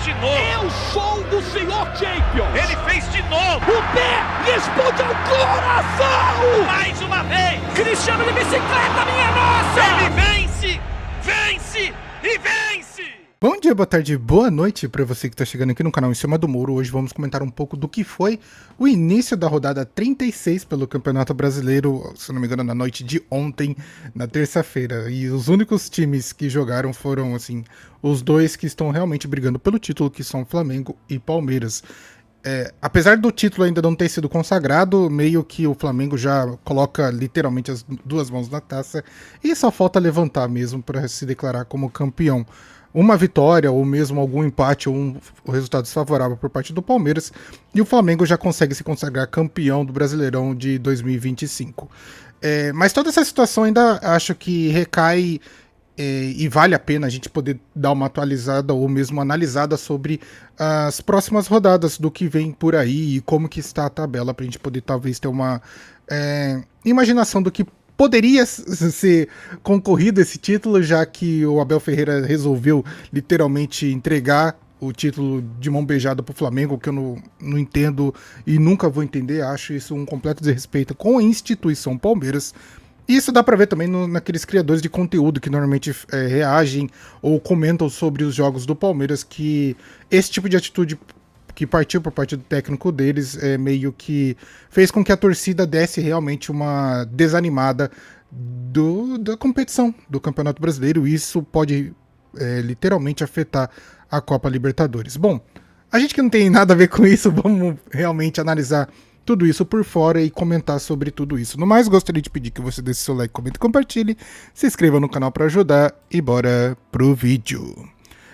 de novo. Eu sou o senhor Champions. Ele fez de novo. O pé responde ao coração. Mais uma vez. Cristiano de bicicleta, minha nossa. Ele vence, vence e vence. Bom dia, boa tarde, boa noite para você que está chegando aqui no canal Em Cima do Muro. Hoje vamos comentar um pouco do que foi o início da rodada 36 pelo Campeonato Brasileiro, se não me engano, na noite de ontem, na terça-feira. E os únicos times que jogaram foram, assim, os dois que estão realmente brigando pelo título, que são Flamengo e Palmeiras. Apesar do título ainda não ter sido consagrado, meio que o Flamengo já coloca literalmente as duas mãos na taça e só falta levantar mesmo para se declarar como campeão. Uma vitória ou mesmo algum empate ou um resultado desfavorável por parte do Palmeiras e o Flamengo já consegue se consagrar campeão do Brasileirão de 2025. Mas toda essa situação ainda acho que recai e vale a pena a gente poder dar uma atualizada ou mesmo analisada sobre as próximas rodadas do que vem por aí e como que está a tabela para a gente poder talvez ter uma imaginação do que poderia ser concorrido esse título, já que o Abel Ferreira resolveu literalmente entregar o título de mão beijada para o Flamengo, que eu não entendo e nunca vou entender. Acho isso um completo desrespeito com a instituição Palmeiras. E isso dá para ver também naqueles criadores de conteúdo que normalmente reagem ou comentam sobre os jogos do Palmeiras, que esse tipo de atitude que partiu por parte do técnico deles, meio que fez com que a torcida desse realmente uma desanimada da competição do Campeonato Brasileiro, e isso pode literalmente afetar a Copa Libertadores. Bom, a gente que não tem nada a ver com isso, vamos realmente analisar tudo isso por fora e comentar sobre tudo isso. No mais, gostaria de pedir que você deixe seu like, comente e compartilhe, se inscreva no canal para ajudar e bora pro vídeo.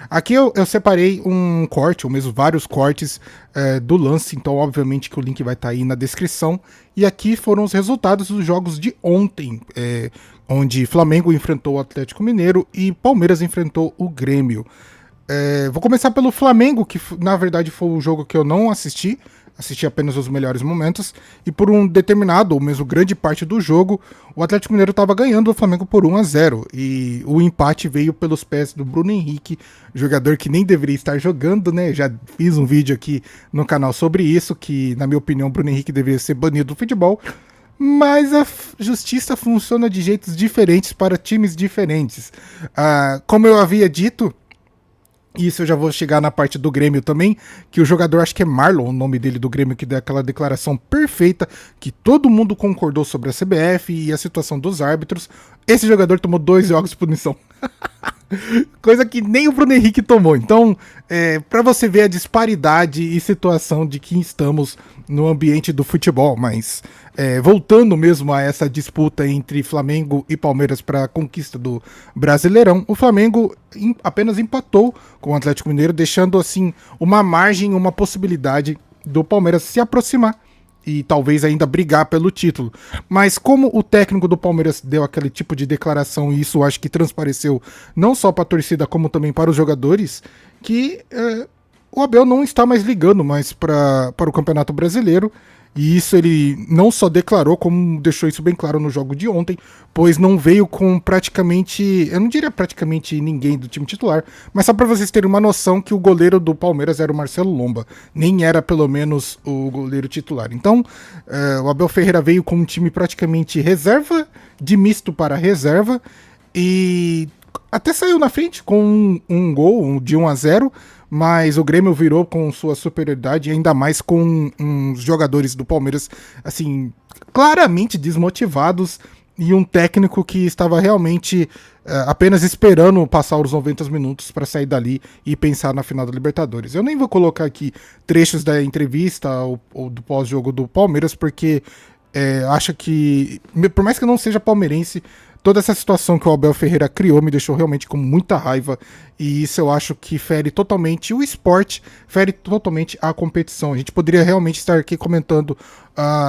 Aqui eu separei um corte, ou mesmo vários cortes do lance, então obviamente que o link vai estar aí na descrição. E aqui foram os resultados dos jogos de ontem, onde Flamengo enfrentou o Atlético Mineiro e Palmeiras enfrentou o Grêmio. Vou começar pelo Flamengo, que na verdade foi um jogo que eu não assisti apenas os melhores momentos, e por um determinado, ou mesmo grande parte do jogo, o Atlético Mineiro estava ganhando o Flamengo por 1-0, e o empate veio pelos pés do Bruno Henrique, jogador que nem deveria estar jogando, né? Já fiz um vídeo aqui no canal sobre isso, que na minha opinião o Bruno Henrique deveria ser banido do futebol, mas a justiça funciona de jeitos diferentes para times diferentes. Como eu havia dito, isso eu já vou chegar na parte do Grêmio também, que o jogador, acho que é Marlon, o nome dele do Grêmio, que deu aquela declaração perfeita, que todo mundo concordou sobre a CBF e a situação dos árbitros. Esse jogador tomou 2 jogos de punição. Coisa que nem o Bruno Henrique tomou. Então, para você ver a disparidade e situação de que estamos no ambiente do futebol, mas voltando mesmo a essa disputa entre Flamengo e Palmeiras para a conquista do Brasileirão, o Flamengo apenas empatou com o Atlético Mineiro, deixando assim uma margem, uma possibilidade do Palmeiras se aproximar e talvez ainda brigar pelo título. Mas como o técnico do Palmeiras deu aquele tipo de declaração, e isso acho que transpareceu não só para a torcida, como também para os jogadores, que o Abel não está mais ligando mais para o Campeonato Brasileiro. E isso ele não só declarou, como deixou isso bem claro no jogo de ontem, pois não veio com praticamente, eu não diria praticamente ninguém do time titular, mas só para vocês terem uma noção que o goleiro do Palmeiras era o Marcelo Lomba, nem era pelo menos o goleiro titular. Então, o Abel Ferreira veio com um time praticamente reserva, de misto para reserva, e até saiu na frente com um gol de 1-0, mas o Grêmio virou com sua superioridade, ainda mais com uns jogadores do Palmeiras, assim, claramente desmotivados, e um técnico que estava realmente apenas esperando passar os 90 minutos para sair dali e pensar na final da Libertadores. Eu nem vou colocar aqui trechos da entrevista ou do pós-jogo do Palmeiras, porque acho que, por mais que eu não seja palmeirense, toda essa situação que o Abel Ferreira criou me deixou realmente com muita raiva, e isso eu acho que fere totalmente o esporte, fere totalmente a competição. A gente poderia realmente estar aqui comentando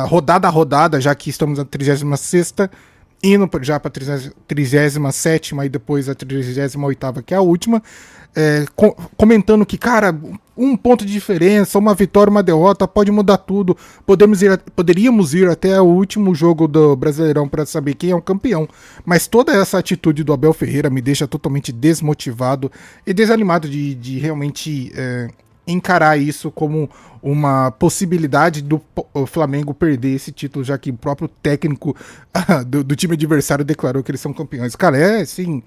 rodada a rodada, já que estamos na 36ª, indo já para a 37ª e depois a 38ª, que é a última, comentando que, cara, um ponto de diferença, uma vitória, uma derrota, pode mudar tudo. Poderíamos ir até o último jogo do Brasileirão para saber quem é o campeão. Mas toda essa atitude do Abel Ferreira me deixa totalmente desmotivado e desanimado de realmente encarar isso como uma possibilidade do Flamengo perder esse título, já que o próprio técnico do time adversário declarou que eles são campeões. Cara, assim...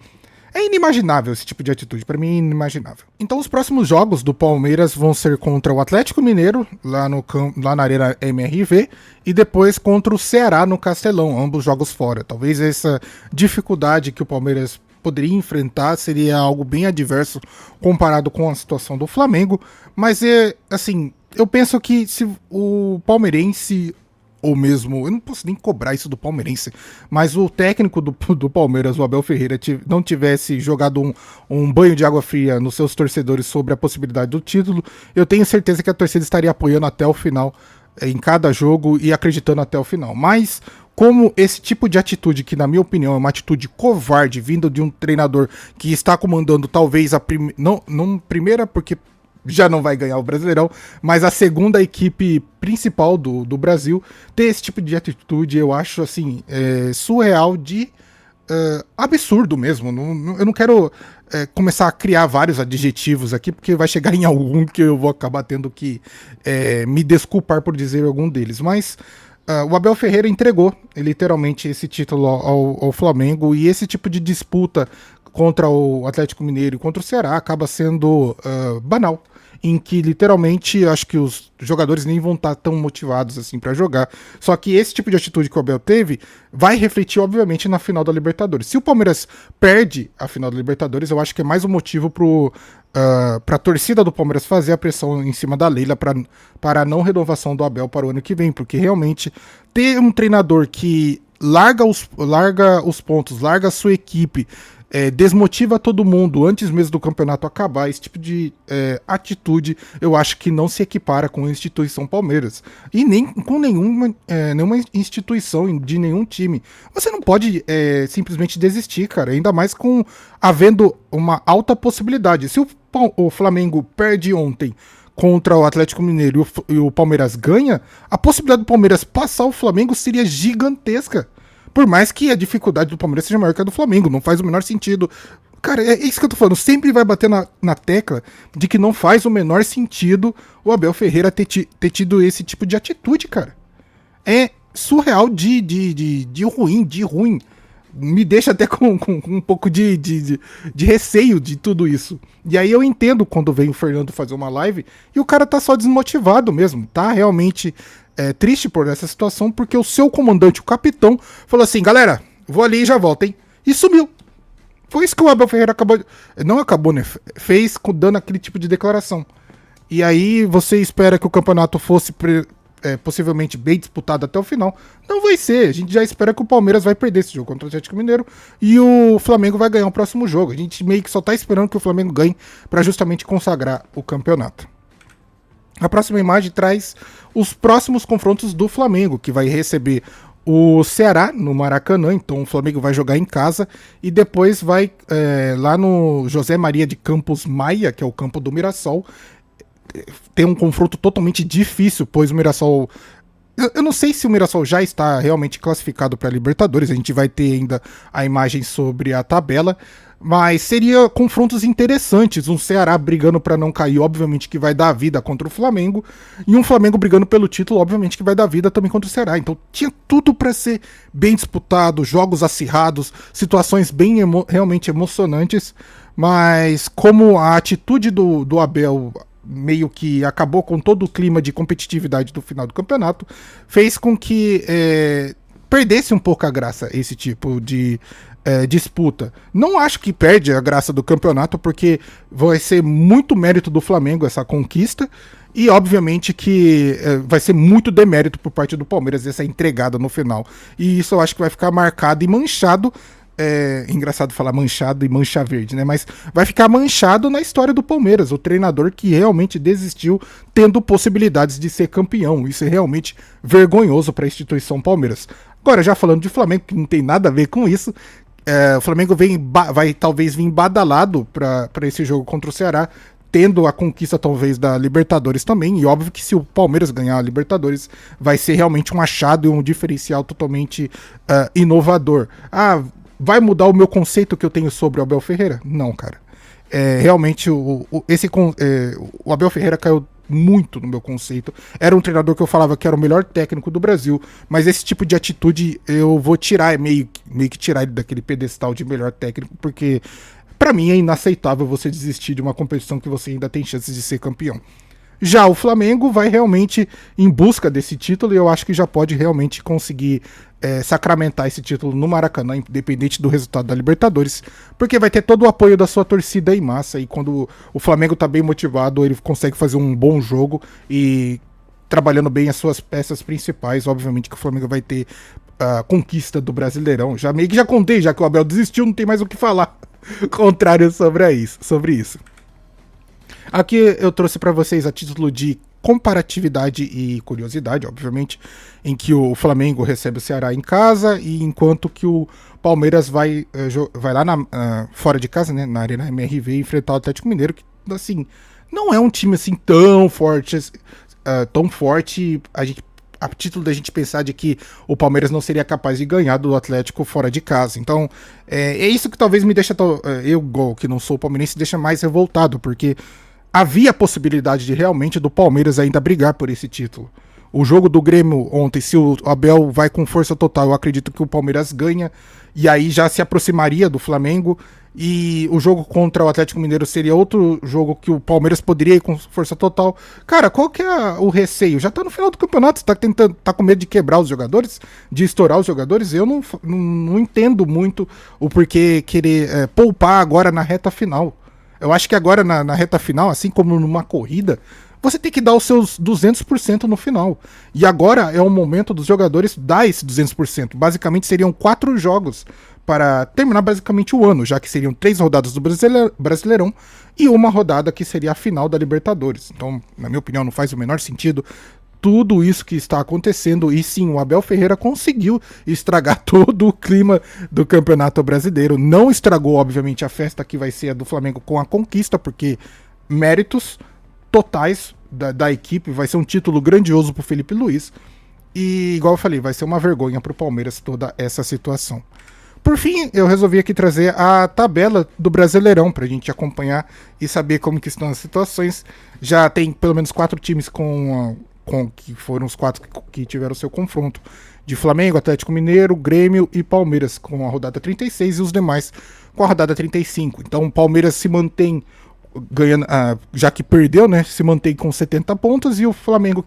É inimaginável esse tipo de atitude, pra mim é inimaginável. Então os próximos jogos do Palmeiras vão ser contra o Atlético Mineiro, lá na Arena MRV, e depois contra o Ceará no Castelão, ambos jogos fora. Talvez essa dificuldade que o Palmeiras poderia enfrentar seria algo bem adverso comparado com a situação do Flamengo, mas assim, eu penso que se o palmeirense... ou mesmo, eu não posso nem cobrar isso do palmeirense, mas o técnico do Palmeiras, o Abel Ferreira, não tivesse jogado um banho de água fria nos seus torcedores sobre a possibilidade do título, eu tenho certeza que a torcida estaria apoiando até o final, em cada jogo, e acreditando até o final. Mas, como esse tipo de atitude, que na minha opinião é uma atitude covarde, vindo de um treinador que está comandando talvez não primeira, porque já não vai ganhar o Brasileirão, mas a segunda equipe principal do Brasil, ter esse tipo de atitude, eu acho assim, surreal de absurdo mesmo. Eu não quero começar a criar vários adjetivos aqui, porque vai chegar em algum que eu vou acabar tendo que me desculpar por dizer algum deles, mas o Abel Ferreira entregou literalmente esse título ao Flamengo, e esse tipo de disputa contra o Atlético Mineiro e contra o Ceará acaba sendo banal, em que literalmente acho que os jogadores nem vão estar tão motivados assim para jogar. Só que esse tipo de atitude que o Abel teve vai refletir obviamente na final da Libertadores. Se o Palmeiras perde a final da Libertadores, eu acho que é mais um motivo para a torcida do Palmeiras fazer a pressão em cima da Leila para a não renovação do Abel para o ano que vem, porque realmente ter um treinador que larga os pontos, larga a sua equipe, desmotiva todo mundo antes mesmo do campeonato acabar, esse tipo de atitude eu acho que não se equipara com a instituição Palmeiras, e nem com nenhuma instituição de nenhum time. Você não pode simplesmente desistir, cara, ainda mais havendo uma alta possibilidade. Se o Flamengo perde ontem contra o Atlético Mineiro e o Palmeiras ganha, a possibilidade do Palmeiras passar o Flamengo seria gigantesca. Por mais que a dificuldade do Palmeiras seja maior que a do Flamengo, não faz o menor sentido. Cara, é isso que eu tô falando, sempre vai bater na tecla de que não faz o menor sentido o Abel Ferreira ter tido esse tipo de atitude, cara. É surreal de ruim. Me deixa até com um pouco de receio de tudo isso. E aí eu entendo quando vem o Fernando fazer uma live e o cara tá só desmotivado mesmo, tá realmente triste por essa situação, porque o seu comandante, o capitão, falou assim: galera, vou ali e já volto, hein? E sumiu. Foi isso que o Abel Ferreira fez dando aquele tipo de declaração. E aí você espera que o campeonato fosse possivelmente bem disputado até o final. Não vai ser. A gente já espera que o Palmeiras vai perder esse jogo contra o Atlético Mineiro e o Flamengo vai ganhar o próximo jogo. A gente meio que só tá esperando que o Flamengo ganhe para justamente consagrar o campeonato. A próxima imagem traz os próximos confrontos do Flamengo, que vai receber o Ceará no Maracanã. Então o Flamengo vai jogar em casa e depois vai lá no José Maria de Campos Maia, que é o campo do Mirassol. Tem um confronto totalmente difícil, pois o Mirassol... Eu não sei se o Mirassol já está realmente classificado para a Libertadores, a gente vai ter ainda a imagem sobre a tabela, mas seria confrontos interessantes, um Ceará brigando para não cair, obviamente que vai dar vida contra o Flamengo, e um Flamengo brigando pelo título, obviamente que vai dar vida também contra o Ceará. Então tinha tudo para ser bem disputado, jogos acirrados, situações bem realmente emocionantes, mas como a atitude do Abel meio que acabou com todo o clima de competitividade do final do campeonato, fez com que perdesse um pouco a graça esse tipo de disputa. Não acho que perde a graça do campeonato, porque vai ser muito mérito do Flamengo essa conquista, e obviamente que vai ser muito demérito por parte do Palmeiras essa entregada no final. E isso eu acho que vai ficar marcado e manchado. Engraçado falar manchado e mancha verde, né? Mas vai ficar manchado na história do Palmeiras, o treinador que realmente desistiu tendo possibilidades de ser campeão. Isso é realmente vergonhoso para a instituição Palmeiras. Agora, já falando de Flamengo, que não tem nada a ver com isso, o Flamengo vai talvez vir badalado para esse jogo contra o Ceará. tendo a conquista talvez da Libertadores também, e óbvio que se o Palmeiras ganhar a Libertadores vai ser realmente um achado e um diferencial totalmente inovador. Vai mudar o meu conceito que eu tenho sobre o Abel Ferreira? Não, cara. Realmente o Abel Ferreira caiu muito no meu conceito. Era um treinador que eu falava que era o melhor técnico do Brasil, mas esse tipo de atitude eu vou tirar, meio que tirar ele daquele pedestal de melhor técnico, porque pra mim é inaceitável você desistir de uma competição que você ainda tem chances de ser campeão. Já o Flamengo vai realmente em busca desse título e eu acho que já pode realmente conseguir sacramentar esse título no Maracanã, independente do resultado da Libertadores, porque vai ter todo o apoio da sua torcida em massa, e quando o Flamengo tá bem motivado, ele consegue fazer um bom jogo e trabalhando bem as suas peças principais. Obviamente que o Flamengo vai ter a conquista do Brasileirão. Já contei, já que o Abel desistiu, não tem mais o que falar contrário sobre isso. Aqui eu trouxe para vocês a título de comparatividade e curiosidade, obviamente, em que o Flamengo recebe o Ceará em casa, e enquanto que o Palmeiras vai lá fora de casa, né, na Arena MRV, enfrentar o Atlético Mineiro, que assim, não é um time assim tão forte, a título da gente pensar de que o Palmeiras não seria capaz de ganhar do Atlético fora de casa. Então, é isso que talvez me deixa, que não sou palmeirense, deixa mais revoltado, porque havia a possibilidade de realmente do Palmeiras ainda brigar por esse título. O jogo do Grêmio ontem, se o Abel vai com força total, eu acredito que o Palmeiras ganha, e aí já se aproximaria do Flamengo, e o jogo contra o Atlético Mineiro seria outro jogo que o Palmeiras poderia ir com força total. Cara, qual que é o receio? Já tá no final do campeonato, você tá com medo de quebrar os jogadores, de estourar os jogadores? Eu não entendo muito o porquê querer poupar agora na reta final. Eu acho que agora na reta final, assim como numa corrida, você tem que dar os seus 200% no final. E agora é o momento dos jogadores dar esse 200%. Basicamente seriam 4 jogos para terminar basicamente o ano, já que seriam 3 rodadas do Brasileirão e uma rodada que seria a final da Libertadores. Então, na minha opinião, não faz o menor sentido tudo isso que está acontecendo. E sim, o Abel Ferreira conseguiu estragar todo o clima do Campeonato Brasileiro. Não estragou, obviamente, a festa que vai ser a do Flamengo com a conquista, porque méritos totais da equipe, vai ser um título grandioso pro Felipe Luiz. E, igual eu falei, vai ser uma vergonha pro Palmeiras toda essa situação. Por fim, eu resolvi aqui trazer a tabela do Brasileirão pra gente acompanhar e saber como que estão as situações. Já tem pelo menos 4 times que foram os 4 que tiveram seu confronto, de Flamengo, Atlético Mineiro, Grêmio e Palmeiras, com a rodada 36, e os demais com a rodada 35. Então o Palmeiras se mantém ganhando, já que perdeu, né, se mantém com 70 pontos, e o Flamengo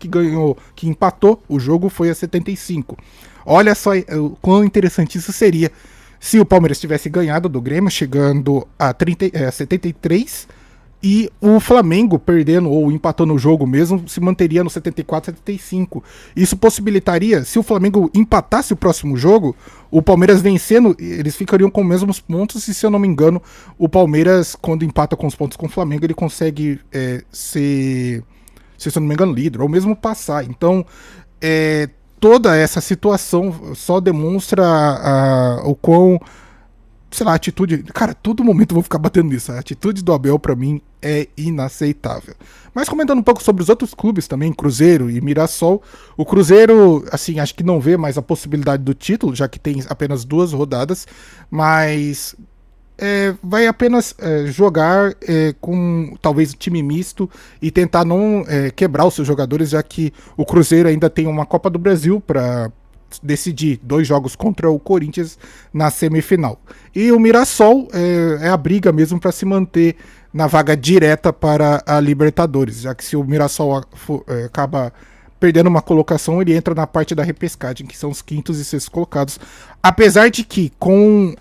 que empatou o jogo, foi a 75. Olha só quão interessante isso seria se o Palmeiras tivesse ganhado do Grêmio, chegando a 73, e o Flamengo perdendo ou empatando o jogo mesmo, se manteria no 74, 75. Isso possibilitaria, se o Flamengo empatasse o próximo jogo, o Palmeiras vencendo, eles ficariam com os mesmos pontos, e se eu não me engano, o Palmeiras, quando empata com os pontos com o Flamengo, ele consegue ser, se eu não me engano, líder, ou mesmo passar. Então, toda essa situação só demonstra o quão, sei lá, a atitude... Cara, todo momento eu vou ficar batendo nisso. A atitude do Abel, pra mim, é inaceitável. Mas comentando um pouco sobre os outros clubes também, Cruzeiro e Mirassol. O Cruzeiro, assim, acho que não vê mais a possibilidade do título, já que tem apenas 2 rodadas, mas vai apenas jogar com talvez time misto e tentar não quebrar os seus jogadores, já que o Cruzeiro ainda tem uma Copa do Brasil para decidir 2 jogos contra o Corinthians na semifinal. E o Mirassol é a briga mesmo para se manter na vaga direta para a Libertadores, já que se o Mirassol acaba perdendo uma colocação, ele entra na parte da repescagem, que são os 5º e 6º colocados. Apesar de que com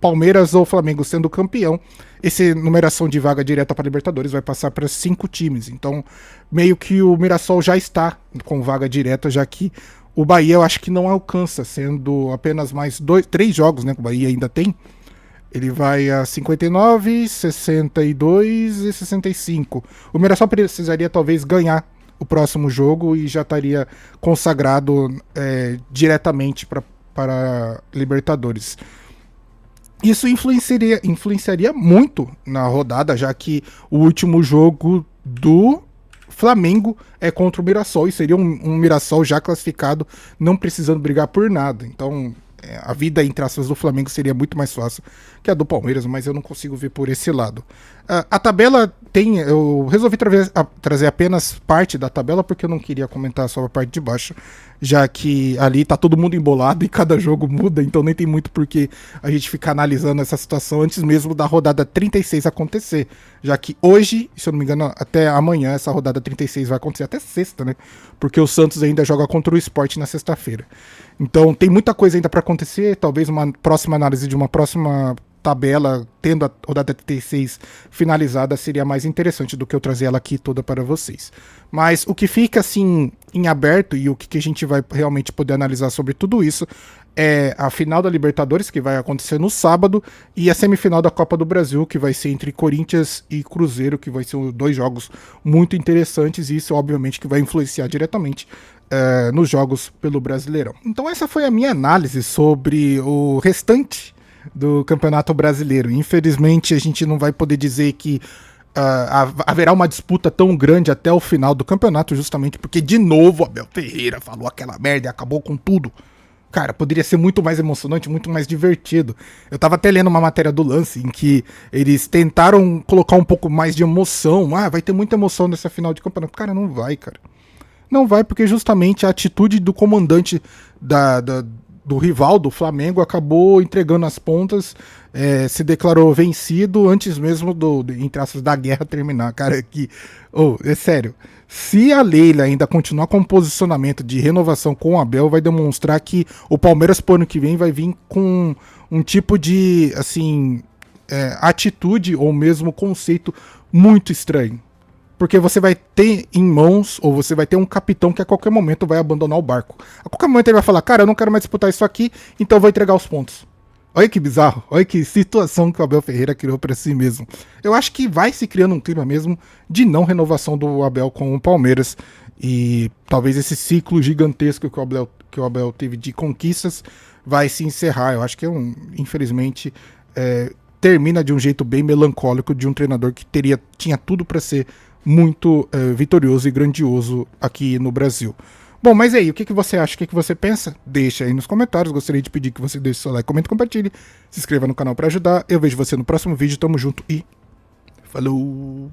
Palmeiras ou Flamengo sendo campeão, essa numeração de vaga direta para a Libertadores vai passar para 5 times. Então, meio que o Mirassol já está com vaga direta, já que o Bahia eu acho que não alcança, sendo apenas mais 3 jogos, né, que o Bahia ainda tem. Ele vai a 59, 62 e 65. O Mirassol precisaria talvez ganhar o próximo jogo e já estaria consagrado diretamente para Libertadores. isso influenciaria muito na rodada, já que o último jogo do Flamengo é contra o Mirassol, e seria um Mirassol já classificado, não precisando brigar por nada. Então, a vida, entre aspas, do Flamengo seria muito mais fácil que a do Palmeiras, mas eu não consigo ver por esse lado. A tabela tem... Eu resolvi trazer apenas parte da tabela, porque eu não queria comentar só a parte de baixo, já que ali tá todo mundo embolado e cada jogo muda, então nem tem muito por que a gente ficar analisando essa situação antes mesmo da rodada 36 acontecer, já que hoje, se eu não me engano, até amanhã essa rodada 36 vai acontecer, até sexta, né? Porque o Santos ainda joga contra o Sport na sexta-feira. Então tem muita coisa ainda para acontecer, talvez uma próxima análise de uma próxima tabela, tendo a rodada 36 finalizada, seria mais interessante do que eu trazer ela aqui toda para vocês. Mas o que fica assim em aberto e o que a gente vai realmente poder analisar sobre tudo isso é a final da Libertadores, que vai acontecer no sábado, e a semifinal da Copa do Brasil, que vai ser entre Corinthians e Cruzeiro, que vai ser dois jogos muito interessantes, e isso obviamente que vai influenciar diretamente nos jogos pelo Brasileirão. Então essa foi a minha análise sobre o restante do Campeonato Brasileiro. Infelizmente a gente não vai poder dizer que haverá uma disputa tão grande até o final do campeonato, justamente porque de novo Abel Ferreira falou aquela merda e acabou com tudo. Cara, poderia ser muito mais emocionante, muito mais divertido. Eu tava até lendo uma matéria do Lance em que eles tentaram colocar um pouco mais de emoção. Vai ter muita emoção nessa final de campeonato. Cara, não vai, cara. Não vai, porque justamente a atitude do comandante do rival, do Flamengo, acabou entregando as pontas, se declarou vencido antes mesmo entre aspas, da guerra terminar. Cara, é sério. Se a Leila ainda continuar com um posicionamento de renovação com o Abel, vai demonstrar que o Palmeiras pro ano que vem vai vir com um tipo de, assim, atitude ou mesmo conceito muito estranho. Porque você vai ter em mãos, ou você vai ter um capitão que a qualquer momento vai abandonar o barco. A qualquer momento ele vai falar, cara, eu não quero mais disputar isso aqui, então eu vou entregar os pontos. Olha que bizarro, olha que situação que o Abel Ferreira criou para si mesmo. Eu acho que vai se criando um clima mesmo de não renovação do Abel com o Palmeiras. E talvez esse ciclo gigantesco que o Abel teve de conquistas vai se encerrar. Eu acho que, infelizmente, termina de um jeito bem melancólico de um treinador que tinha tudo para ser muito vitorioso e grandioso aqui no Brasil. Bom, mas aí, o que você acha? O que você pensa? Deixa aí nos comentários. Gostaria de pedir que você deixe seu like, comente e compartilhe. Se inscreva no canal para ajudar. Eu vejo você no próximo vídeo. Tamo junto e falou!